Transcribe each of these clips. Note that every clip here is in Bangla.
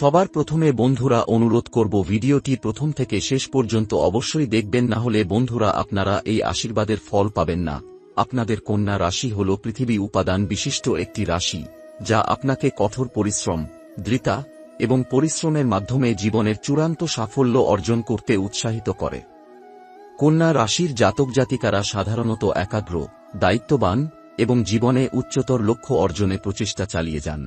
সবার প্রথমে বন্ধুরা অনুরোধ করব ভিডিওটি প্রথম থেকে শেষ পর্যন্ত অবশ্যই দেখবেন, না হলে বন্ধুরা আপনারা এই আশীর্বাদের ফল পাবেন না। আপনাদের কন্যা রাশি হল পৃথিবী উপাদান বিশিষ্ট একটি রাশি, যা আপনাকে কঠোর পরিশ্রম, দৃঢ়তা এবং পরিশ্রমের মাধ্যমে জীবনের চূড়ান্ত সাফল্য অর্জন করতে উৎসাহিত করে। কন্যা রাশির জাতক জাতিকারা সাধারণত একাগ্র, দায়িত্ববান এবং জীবনে উচ্চতর লক্ষ্য অর্জনে প্রচেষ্টা চালিয়ে যান।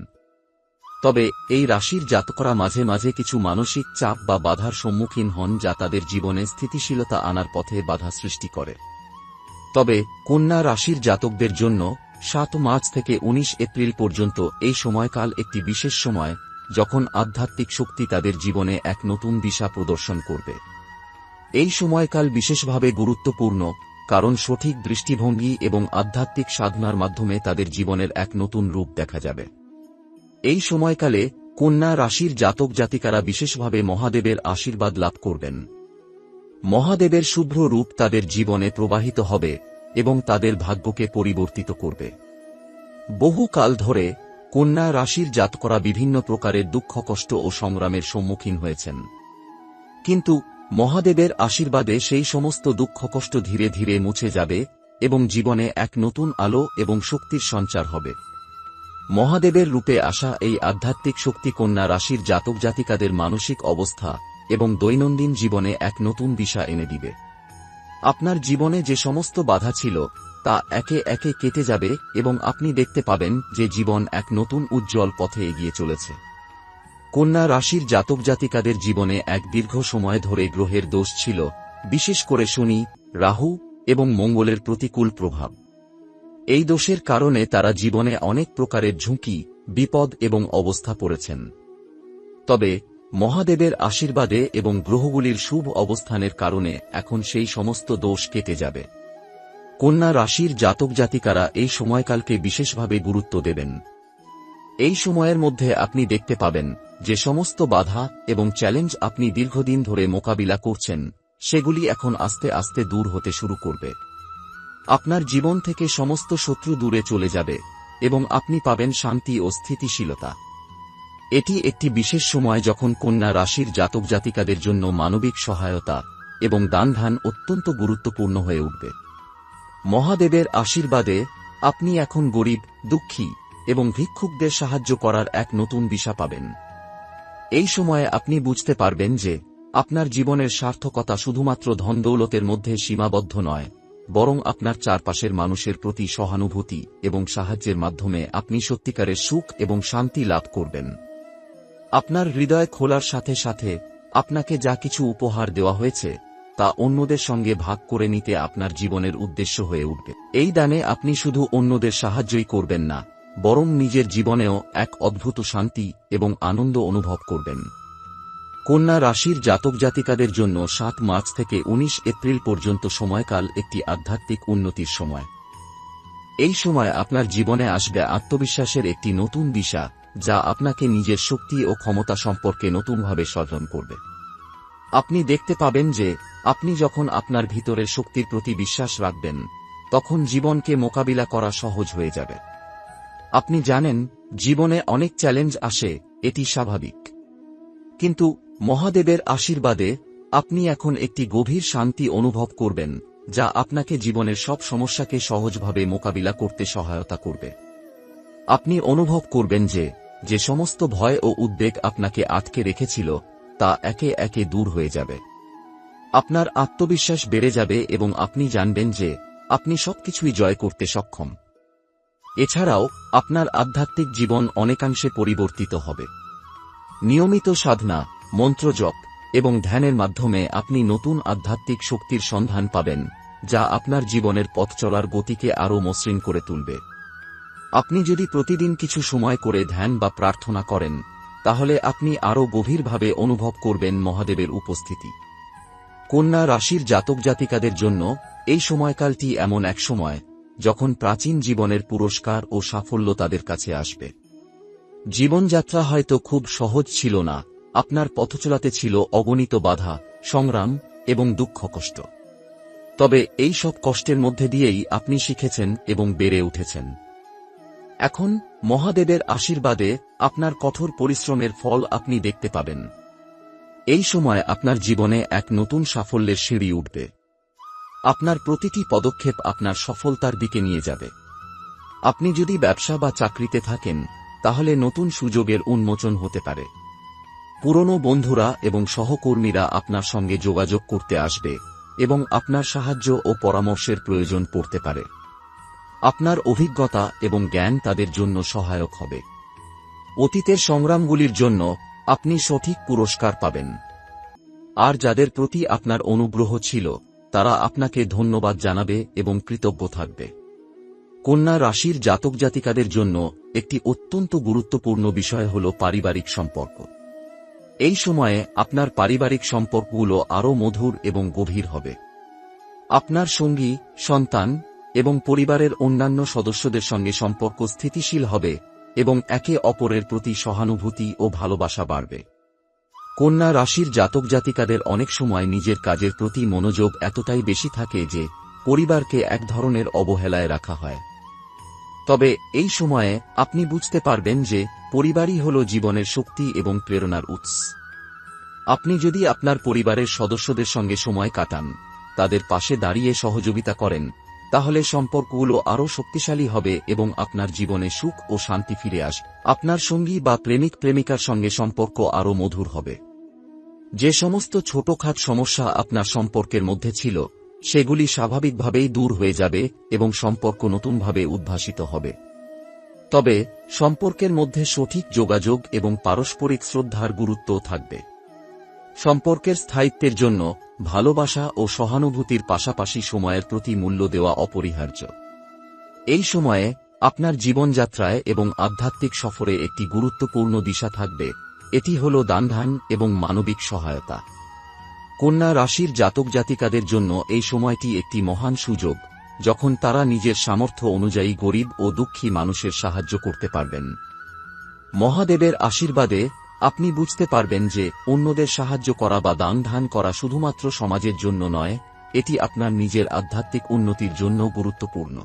তবে এই রাশির জাতকরা মাঝে মাঝে কিছু মানসিক চাপ বা বাধার সম্মুখীন হন, যা তাদের জীবনে স্থিতিশীলতা আনার পথে বাধা সৃষ্টি করে। তবে কন্যা রাশির জাতকদের জন্য ৭ মার্চ থেকে ১৯ এপ্রিল পর্যন্ত এই সময়কাল একটি বিশেষ সময়, যখন আধ্যাত্মিক শক্তি তাদের জীবনে এক নতুন দিশা প্রদর্শন করবে। এই সময়কাল বিশেষভাবে গুরুত্বপূর্ণ, কারণ সঠিক দৃষ্টিভঙ্গি এবং আধ্যাত্মিক সাধনার মাধ্যমে তাদের জীবনের এক নতুন রূপ দেখা যাবে। এই সময়কালে কন্যা রাশির জাতক জাতিকারা বিশেষভাবে মহাদেবের আশীর্বাদ লাভ করবেন। মহাদেবের শুভ্র রূপ তাদের জীবনে প্রবাহিত হবে এবং তাদের ভাগ্যকে পরিবর্তিত করবে। বহুকাল ধরে কন্যা রাশির জাতকরা বিভিন্ন প্রকারের দুঃখ, কষ্ট ও সংগ্রামের সম্মুখীন হয়েছেন, কিন্তু মহাদেবের আশীর্বাদে সেই সমস্ত দুঃখ কষ্ট ধীরে ধীরে মুছে যাবে এবং জীবনে এক নতুন আলো এবং শক্তির সঞ্চার হবে। মহাদেবের রূপে আসা এই আধ্যাত্মিক শক্তি কন্যা রাশির জাতক জাতিকাদের মানসিক অবস্থা এবং দৈনন্দিন জীবনে এক নতুন দিশা এনে দিবে। আপনার জীবনে যে সমস্ত বাধা ছিল তা একে একে কেটে যাবে এবং আপনি দেখতে পাবেন যে জীবন এক নতুন উজ্জ্বল পথে এগিয়ে চলেছে। কন্যা রাশির জাতক জাতিকাদের জীবনে এক দীর্ঘ সময় ধরে গ্রহের দোষ ছিল, বিশেষ করে শনি, রাহু এবং মঙ্গলের প্রতিকূল প্রভাব। এই দোষের কারণে তারা জীবনে অনেক প্রকারের ঝুঁকি, বিপদ এবং অবস্থা পড়েছেন। তবে মহাদেবের আশীর্বাদে এবং গ্রহগুলির শুভ অবস্থানের কারণে এখন সেই সমস্ত দোষ কেটে যাবে। কন্যা রাশির জাতক জাতিকারা এই সময়কালকে বিশেষভাবে গুরুত্ব দেবেন। এই সময়ের মধ্যে আপনি দেখতে পাবেন যে সমস্ত বাধা এবং চ্যালেঞ্জ আপনি দীর্ঘদিন ধরে মোকাবিলা করছেন, সেগুলি এখন আস্তে আস্তে দূর হতে শুরু করবে। আপনার জীবন থেকে সমস্ত শত্রু দূরে চলে যাবে এবং আপনি পাবেন শান্তি ও স্থিতিশীলতা। এটি একটি বিশেষ সময় যখন কন্যা রাশির জাতক জাতিকাদের জন্য মানবিক সহায়তা এবং দানধ্যান অত্যন্ত গুরুত্বপূর্ণ হয়ে উঠবে। মহাদেবের আশীর্বাদে আপনি এখন গরিব, দুঃখী এবং ভিক্ষুকদের সাহায্য করার এক নতুন দিশা পাবেন। এই সময়ে আপনি বুঝতে পারবেন যে আপনার জীবনের সার্থকতা শুধুমাত্র ধনদৌলতের মধ্যে সীমাবদ্ধ নয়, বরং আপনার চারপাশের মানুষের প্রতি সহানুভূতি এবং সাহায্যের মাধ্যমে আপনি সত্যিকারের সুখ এবং শান্তি লাভ করবেন। আপনার হৃদয় খোলার সাথে সাথে আপনাকে যা কিছু উপহার দেওয়া হয়েছে তা অন্যদের সঙ্গে ভাগ করে নিতে আপনার জীবনের উদ্দেশ্য হয়ে উঠবে। এই দানে আপনি শুধু অন্যদের সাহায্যই করবেন না, বরং নিজের জীবনেও এক অদ্ভুত শান্তি এবং আনন্দ অনুভব করবেন। কন্যা রাশির জাতক জাতিকাদের জন্য ৭ মার্চ থেকে ১৯ এপ্রিল পর্যন্ত সময়কাল একটি আধ্যাত্মিক উন্নতির সময়। এই সময় আপনার জীবনে আসবে আত্মবিশ্বাসের একটি নতুন দিশা, যা আপনাকে নিজের শক্তি ও ক্ষমতা সম্পর্কে নতুনভাবে স্মরণ করবে। আপনি দেখতে পাবেন যে আপনি যখন আপনার ভিতরের শক্তির প্রতি বিশ্বাস রাখবেন, তখন জীবনকে মোকাবিলা করা সহজ হয়ে যাবে। আপনি জানেন, জীবনে অনেক চ্যালেঞ্জ আসে, এটি স্বাভাবিক। কিন্তু মহাদেবের আশীর্বাদে আপনি এখন একটি গভীর শান্তি অনুভব করবেন, যা আপনাকে জীবনের সব সমস্যাকে সহজভাবে মোকাবিলা করতে সহায়তা করবে। আপনি অনুভব করবেন যে যে সমস্ত ভয় ও উদ্বেগ আপনাকে আটকে রেখেছিল তা একে একে দূর হয়ে যাবে। আপনার আত্মবিশ্বাস বেড়ে যাবে এবং আপনি জানবেন যে আপনি সবকিছুই জয় করতে সক্ষম। এছাড়াও আপনার আধ্যাত্মিক জীবন অনেকাংশে পরিবর্তিত হবে। নিয়মিত সাধনা, মন্ত্র জপ এবং ধ্যানের মাধ্যমে আপনি নতুন আধ্যাত্মিক শক্তির সন্ধান পাবেন, যা আপনার জীবনের পথ চলার গতিকে আরও মসৃণ করে তুলবে। আপনি যদি প্রতিদিন কিছু সময় করে ধ্যান বা প্রার্থনা করেন, তাহলে আপনি আরও গভীরভাবে অনুভব করবেন মহাদেবের উপস্থিতি। কন্যা রাশির জাতক জাতিকাদের জন্য এই সময়কালটি এমন এক সময় যখন প্রাচীন জীবনের পুরস্কার ও সাফল্য তাদের কাছে আসবে। জীবনযাত্রা হয়তো খুব সহজ ছিল না, আপনার পথচলাতে ছিল অগণিত বাধা, সংগ্রাম এবং দুঃখ কষ্ট। তবে এই সব কষ্টের মধ্যে দিয়েই আপনি শিখেছেন এবং বেড়ে উঠেছেন। এখন মহাদেবের আশীর্বাদে আপনার কঠোর পরিশ্রমের ফল আপনি দেখতে পাবেন। এই সময় আপনার জীবনে এক নতুন সাফল্যের সিঁড়ি উঠবে। আপনার প্রতিটি পদক্ষেপ আপনার সফলতার দিকে নিয়ে যাবে। আপনি যদি ব্যবসা বা চাকরিতে থাকেন, তাহলে নতুন সুযোগের উন্মোচন হতে পারে। পুরনো বন্ধুরা এবং সহকর্মীরা আপনার সঙ্গে যোগাযোগ করতে আসবে এবং আপনার সাহায্য ও পরামর্শের প্রয়োজন পড়তে পারে। আপনার অভিজ্ঞতা এবং জ্ঞান তাদের জন্য সহায়ক হবে। অতীতের সংগ্রামগুলির জন্য আপনি সঠিক পুরস্কার পাবেন। আর যাদের প্রতি আপনার অনুগ্রহ ছিল, তারা আপনাকে ধন্যবাদ জানাবে এবং কৃতজ্ঞ থাকবে। কন্যা রাশির জাতক জাতিকাদের জন্য একটি অত্যন্ত গুরুত্বপূর্ণ বিষয় হল পারিবারিক সম্পর্ক। এই সময়ে আপনার পারিবারিক সম্পর্কগুলো আরও মধুর এবং গভীর হবে। আপনার সঙ্গী, সন্তান এবং পরিবারের অন্যান্য সদস্যদের সঙ্গে সম্পর্ক স্থিতিশীল হবে এবং একে অপরের প্রতি সহানুভূতি ও ভালোবাসা বাড়বে। কন্যা রাশির জাতক জাতিকাদের অনেক সময় নিজের কাজের প্রতি মনোযোগ এতটাই বেশি থাকে যে পরিবারকে এক ধরনের অবহেলায় রাখা হয়। তবে এই সময়ে আপনি বুঝতে পারবেন যে পরিবারই হল জীবনের শক্তি এবং প্রেরণার উৎস। আপনি যদি আপনার পরিবারের সদস্যদের সঙ্গে সময় কাটান, তাদের পাশে দাঁড়িয়ে সহযোগিতা করেন, তাহলে সম্পর্কগুলো আরও শক্তিশালী হবে এবং আপনার জীবনে সুখ ও শান্তি ফিরে আসবে। আপনার সঙ্গী বা প্রেমিক প্রেমিকার সঙ্গে সম্পর্ক আরও মধুর হবে। যে সমস্ত ছোটখাট সমস্যা আপনার সম্পর্কের মধ্যে ছিল, সেগুলি স্বাভাবিকভাবেই দূর হয়ে যাবে এবং সম্পর্ক নতুনভাবে উদ্ভাসিত হবে। তবে সম্পর্কের মধ্যে সঠিক যোগাযোগ এবং পারস্পরিক শ্রদ্ধার গুরুত্বও থাকবে। সম্পর্কের স্থায়িত্বের জন্য ভালোবাসা ও সহানুভূতির পাশাপাশি সময়ের প্রতি মূল্য দেওয়া অপরিহার্য। এই সময়ে আপনার জীবনযাত্রায় এবং আধ্যাত্মিক সফরে একটি গুরুত্বপূর্ণ দিশা থাকবে, এটি হল দানধ্যান এবং মানবিক সহায়তা। কন্যা রাশির জাতক জাতিকাদের জন্য এই সময়টি একটি মহান সুযোগ, যখন তারা নিজের সামর্থ্য অনুযায়ী গরিব ও দুঃখী মানুষের সাহায্য করতে পারবেন। মহাদেবের আশীর্বাদে আপনি বুঝতে পারবেন যে অন্যদের সাহায্য করা বা দান ধ্যান করা শুধুমাত্র সমাজের জন্য নয়, এটি আপনার নিজের আধ্যাত্মিক উন্নতির জন্য গুরুত্বপূর্ণ।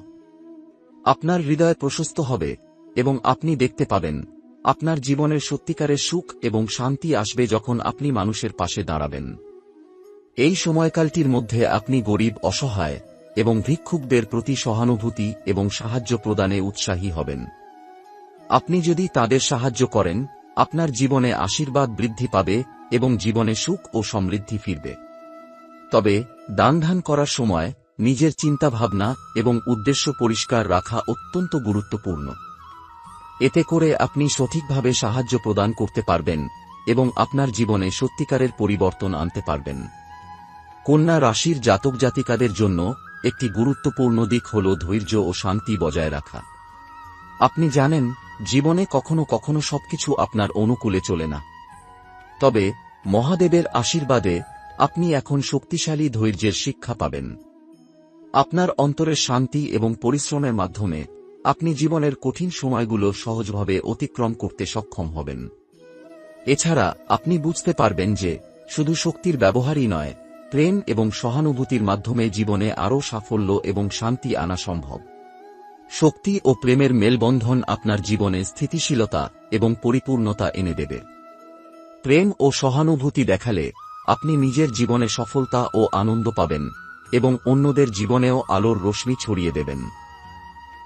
আপনার হৃদয় প্রশস্ত হবে এবং আপনি দেখতে পাবেন আপনার জীবনের সত্যিকারের সুখ এবং শান্তি আসবে যখন আপনি মানুষের পাশে দাঁড়াবেন। এই সময়কালটির মধ্যে আপনি গরিব, অসহায় এবং ভিক্ষুকদের প্রতি সহানুভূতি এবং সাহায্য প্রদানে উৎসাহী হবেন। আপনি যদি তাদের সাহায্য করেন, আপনার জীবনে আশীর্বাদ বৃদ্ধি পাবে এবং জীবনে সুখ ও সমৃদ্ধি ফিরবে। তবে দানধ্যান করার সময় নিজের চিন্তাভাবনা এবং উদ্দেশ্য পরিষ্কার রাখা অত্যন্ত গুরুত্বপূর্ণ। এতে করে আপনি সঠিকভাবে সাহায্য প্রদান করতে পারবেন এবং আপনার জীবনে সত্যিকারের পরিবর্তন আনতে পারবেন। কন্যা রাশির জাতক জাতিকাদের জন্য একটি গুরুত্বপূর্ণ দিক হল ধৈর্য ও শান্তি বজায় রাখা। আপনি জানেন, জীবনে কখনো কখনো সবকিছু আপনার অনুকূলে চলে না। তবে মহাদেবের আশীর্বাদে আপনি এখন শক্তিশালী ধৈর্যের শিক্ষা পাবেন। আপনার অন্তরের শান্তি এবং পরিশ্রমের মাধ্যমে আপনি জীবনের কঠিন সময়গুলো সহজভাবে অতিক্রম করতে সক্ষম হবেন। এছাড়া আপনি বুঝতে পারবেন যে শুধু শক্তির ব্যবহারই নয়, প্রেম এবং সহানুভূতির মাধ্যমে জীবনে আরও সাফল্য এবং শান্তি আনা সম্ভব। শক্তি ও প্রেমের মেলবন্ধন আপনার জীবনে স্থিতিশীলতা এবং পরিপূর্ণতা এনে দেবে। প্রেম ও সহানুভূতি দেখালে আপনি নিজের জীবনে সফলতা ও আনন্দ পাবেন এবং অন্যদের জীবনেও আলোর রশ্মি ছড়িয়ে দেবেন।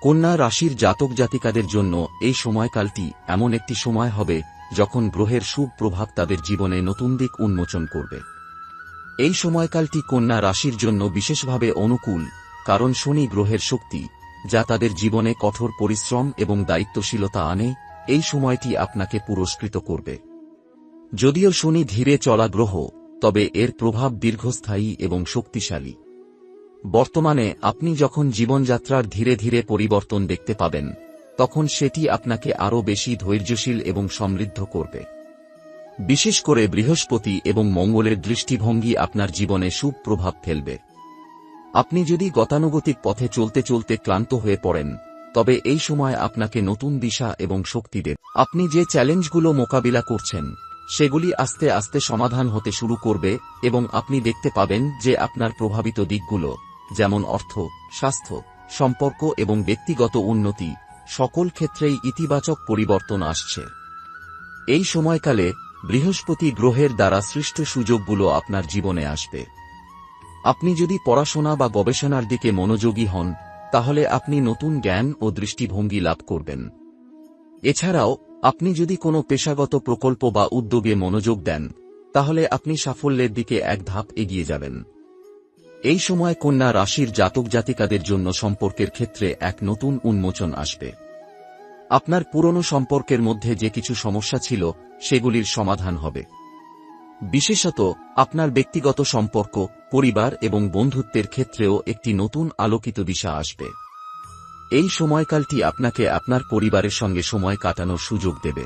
কন্যা রাশির জাতক জাতিকাদের জন্য এই সময়কালটি এমন একটি সময় হবে যখন গ্রহের শুভ প্রভাব তাদের জীবনে নতুন দিক উন্মোচন করবে। এই সময়কালটি কন্যা রাশির জন্য বিশেষভাবে অনুকূল, কারণ শনি গ্রহের শক্তি, যা তাদের জীবনে কঠোর পরিশ্রম এবং দায়িত্বশীলতা আনে, এই সময়টি আপনাকে পুরস্কৃত করবে। যদিও শনি ধীরে চলা গ্রহ, তবে এর প্রভাব দীর্ঘস্থায়ী এবং শক্তিশালী। বর্তমানে আপনি যখন জীবনযাত্রার ধীরে ধীরে পরিবর্তন দেখতে পাবেন, তখন সেটি আপনাকে আরও বেশি ধৈর্যশীল এবং সমৃদ্ধ করবে। বিশেষ করে বৃহস্পতি এবং মঙ্গলের দৃষ্টিভঙ্গি আপনার জীবনে শুভ প্রভাব ফেলবে। আপনি যদি গতানুগতিক পথে চলতে চলতে ক্লান্ত হয়ে পড়েন, তবে এই সময় আপনাকে নতুন দিশা এবং শক্তি দেবে। আপনি যে চ্যালেঞ্জগুলো মোকাবিলা করছেন, সেগুলি আস্তে আস্তে সমাধান হতে শুরু করবে এবং আপনি দেখতে পাবেন যে আপনার প্রভাবিত দিকগুলো, যেমন অর্থ, স্বাস্থ্য, সম্পর্ক এবং ব্যক্তিগত উন্নতি, সকল ক্ষেত্রেই ইতিবাচক পরিবর্তন আসছে। এই সময়কালে বৃহস্পতি গ্রহের দ্বারা সৃষ্ট সুযোগগুলো আপনার জীবনে আসবে। আপনি যদি পড়াশোনা বা গবেষণার দিকে মনোযোগী হন, তাহলে আপনি নতুন জ্ঞান ও দৃষ্টিভঙ্গি লাভ করবেন। এছাড়াও আপনি যদি কোনো পেশাগত প্রকল্প বা উদ্যোগে মনোযোগ দেন, তাহলে আপনি সাফল্যের দিকে এক ধাপ এগিয়ে যাবেন। এই সময় কন্যা রাশির জাতক জাতিকাদের জন্য সম্পর্কের ক্ষেত্রে এক নতুন উন্মোচন আসবে। আপনার পুরনো সম্পর্কের মধ্যে যে কিছু সমস্যা ছিল, সেগুলির সমাধান হবে। বিশেষত আপনার ব্যক্তিগত সম্পর্ক, পরিবার এবং বন্ধুত্বের ক্ষেত্রেও একটি নতুন আলোকিত দিশা আসবে। এই সময়কালটি আপনাকে আপনার পরিবারের সঙ্গে সময় কাটানোর সুযোগ দেবে।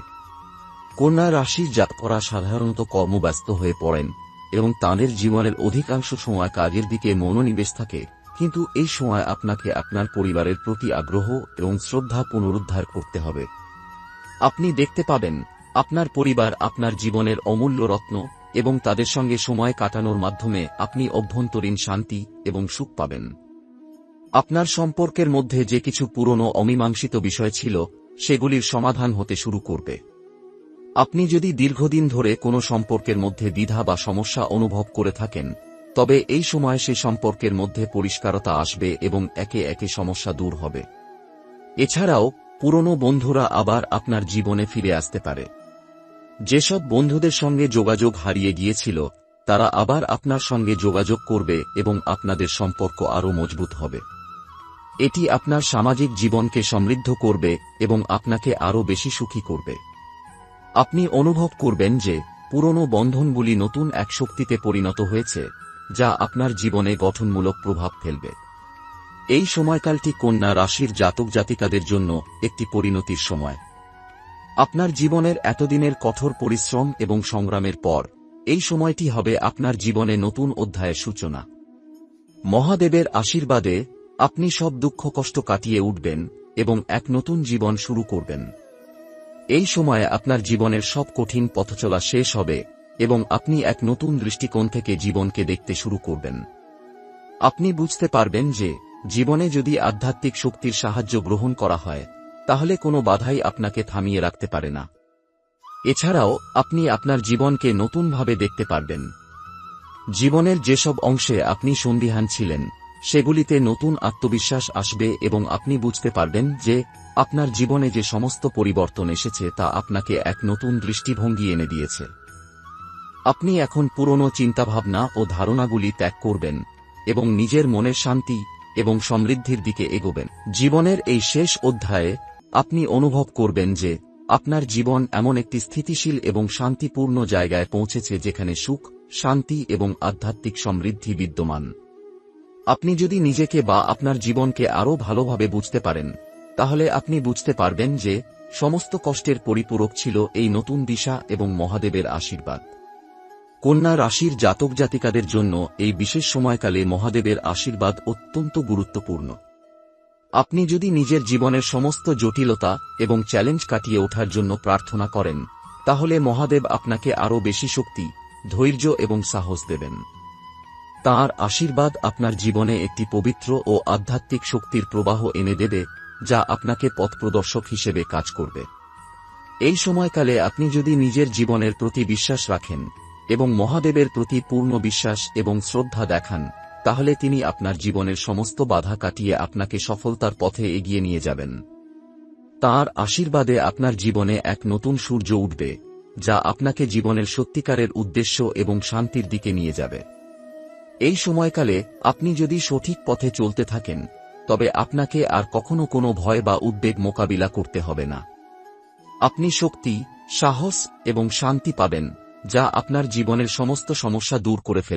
কন্যা রাশির জাতকরা সাধারণত কর্মব্যস্ত হয়ে পড়েন এবং তাঁদের জীবনের অধিকাংশ সময় কাজের দিকে মনোনিবেশ থাকে, কিন্তু এই সময় আপনাকে আপনার পরিবারের প্রতি আগ্রহ এবং শ্রদ্ধা পুনরুদ্ধার করতে হবে। আপনি দেখতে পাবেন আপনার পরিবার আপনার জীবনের অমূল্য রত্ন, এবং তাদের সঙ্গে সময় কাটানোর মাধ্যমে আপনি অভ্যন্তরীণ শান্তি এবং সুখ পাবেন। আপনার সম্পর্কের মধ্যে যে কিছু পুরনো অমীমাংসিত বিষয় ছিল, সেগুলির সমাধান হতে শুরু করবে। আপনি যদি দীর্ঘদিন ধরে কোনো সম্পর্কের মধ্যে দ্বিধা বা সমস্যা অনুভব করে থাকেন, তবে এই সময় সে সম্পর্কের মধ্যে পরিষ্কারতা আসবে এবং একে একে সমস্যা দূর হবে। এছাড়াও পুরনো বন্ধুরা আবার আপনার জীবনে ফিরে আসতে পারে। যেসব বন্ধুদের সঙ্গে যোগাযোগ হারিয়ে গিয়েছিল, তারা আবার আপনার সঙ্গে যোগাযোগ করবে এবং আপনাদের সম্পর্ক আরও মজবুত হবে। এটি আপনার সামাজিক জীবনকে সমৃদ্ধ করবে এবং আপনাকে আরও বেশি সুখী করবে। আপনি অনুভব করবেন যে পুরনো বন্ধনগুলি নতুন এক শক্তিতে পরিণত হয়েছে, যা আপনার জীবনে গঠনমূলক প্রভাব ফেলবে। এই সময়কালটি কন্যা রাশির জাতক জাতিকাদের জন্য একটি পরিণতির সময়। আপনার জীবনের এতদিনের কঠোর পরিশ্রম এবং সংগ্রামের পর এই সময়টি হবে আপনার জীবনে নতুন অধ্যায়ের সূচনা। মহাদেবের আশীর্বাদে আপনি সব দুঃখ কষ্ট কাটিয়ে উঠবেন এবং এক নতুন জীবন শুরু করবেন। এই সময়ে আপনার জীবনের সব কঠিন পথচলা শেষ হবে এবং আপনি এক নতুন দৃষ্টিকোণ থেকে জীবনকে দেখতে শুরু করবেন। আপনি বুঝতে পারবেন যে জীবনে যদি আধ্যাত্মিক শক্তির সাহায্য গ্রহণ করা হয়, তাহলে কোনো বাধাই আপনাকে থামিয়ে রাখতে পারে না। এছাড়াও আপনি আপনার জীবনকে নতুনভাবে দেখতে পারবেন। জীবনের যেসব অংশে আপনি সন্দিহান ছিলেন, সেগুলিতে নতুন আত্মবিশ্বাস আসবে এবং আপনি বুঝতে পারবেন যে আপনার জীবনে যে সমস্ত পরিবর্তন এসেছে তা আপনাকে এক নতুন দৃষ্টিভঙ্গি এনে দিয়েছে। আপনি এখন পুরনো চিন্তাভাবনা ও ধারণাগুলি ত্যাগ করবেন এবং নিজের মনের শান্তি এবং সমৃদ্ধির দিকে এগোবেন। জীবনের এই শেষ অধ্যায়ে আপনি অনুভব করবেন যে আপনার জীবন এমন একটি স্থিতিশীল এবং শান্তিপূর্ণ জায়গায় পৌঁছেছে যেখানে সুখ, শান্তি এবং আধ্যাত্মিক সমৃদ্ধি বিদ্যমান। আপনি যদি নিজেকে বা আপনার জীবনকে আরও ভালোভাবে বুঝতে পারেন, তাহলে আপনি বুঝতে পারবেন যে সমস্ত কষ্টের পরিপূরক ছিল এই নতুন দিশা এবং মহাদেবের আশীর্বাদ। কন্যা রাশির জাতক জাতিকাদের জন্য এই বিশেষ সময়কালে মহাদেবের আশীর্বাদ অত্যন্ত গুরুত্বপূর্ণ। আপনি যদি নিজের জীবনের সমস্ত জটিলতা এবং চ্যালেঞ্জ কাটিয়ে ওঠার জন্য প্রার্থনা করেন, তাহলে মহাদেব আপনাকে আরও বেশি শক্তি, ধৈর্য এবং সাহস দেবেন। তাঁর আশীর্বাদ আপনার জীবনে একটি পবিত্র ও আধ্যাত্মিক শক্তির প্রবাহ এনে দেবে, যা আপনাকে পথপ্রদর্শক হিসেবে কাজ করবে। এই সময়কালে আপনি যদি নিজের জীবনের প্রতি বিশ্বাস রাখেন এবং মহাদেবের প্রতি পূর্ণ বিশ্বাস এবং শ্রদ্ধা দেখান, তাহলে তিনি আপনার জীবনের সমস্ত বাধা কাটিয়ে আপনাকে সফলতার পথে এগিয়ে নিয়ে যাবেন। তাঁর আশীর্বাদে আপনার জীবনে এক নতুন সূর্য উঠবে, যা আপনাকে জীবনের সত্যিকারের উদ্দেশ্য এবং শান্তির দিকে নিয়ে যাবে। এই সময়কালে আপনি যদি সঠিক পথে চলতে থাকেন, তবে আপনাকে আর কখনো কোনো ভয় বা উদ্বেগ মোকাবিলা করতে হবে না। আপনি শক্তি, সাহস এবং শান্তি পাবেন, যা আপনার জীবনের সমস্ত সমস্যা দূর করে ফেলবে।